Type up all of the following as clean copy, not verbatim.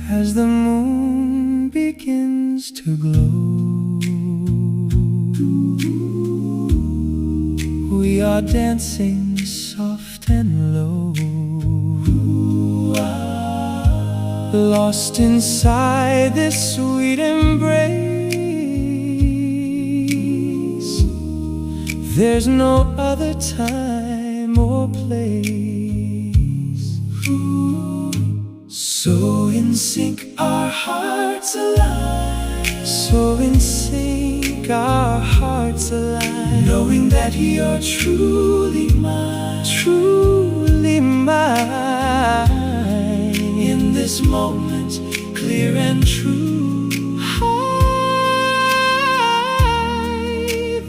As the moon begins to glow, we are dancing soft and low, lost inside this sweet embrace. There's no other time or place. So in sync, our hearts align. So in sync, our hearts align, knowing that you're truly mine, truly mine. In this moment, clear and true,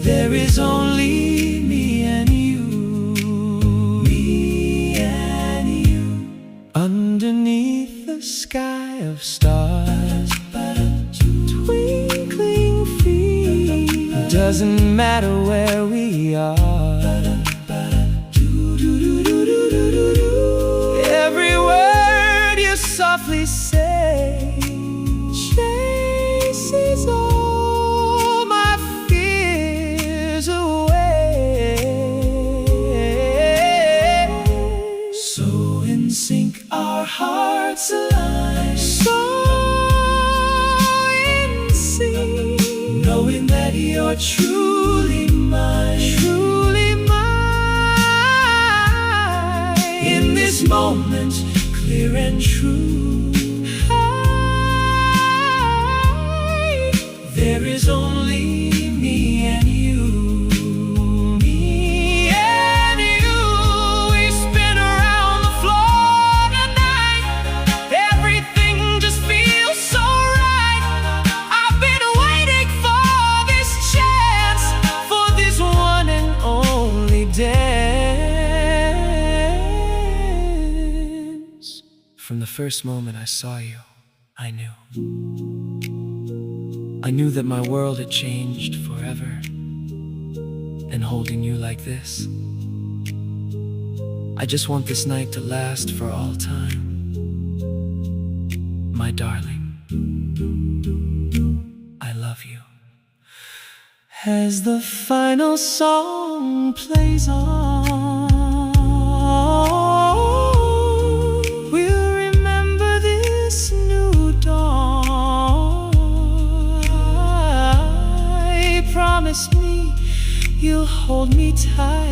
there is only me and you, me and you, underneath the sky of stars, twinkling feet. Doesn't matter where we are, every word you softly say chases all my fears away. So in sync, our hearts align. So in sync, knowing that you're truly mine, truly mine. In this moment, clear and true, there is only me and you, me and you. We spin around the floor tonight, everything just feels so right. I've been waiting for this chance, for this one and only dance. From the first moment I saw you, I knew that my world had changed forever. And holding you like this, I just want this night to last for all time. My darling, I love you. As the final song plays on, we'll remember hold me tight.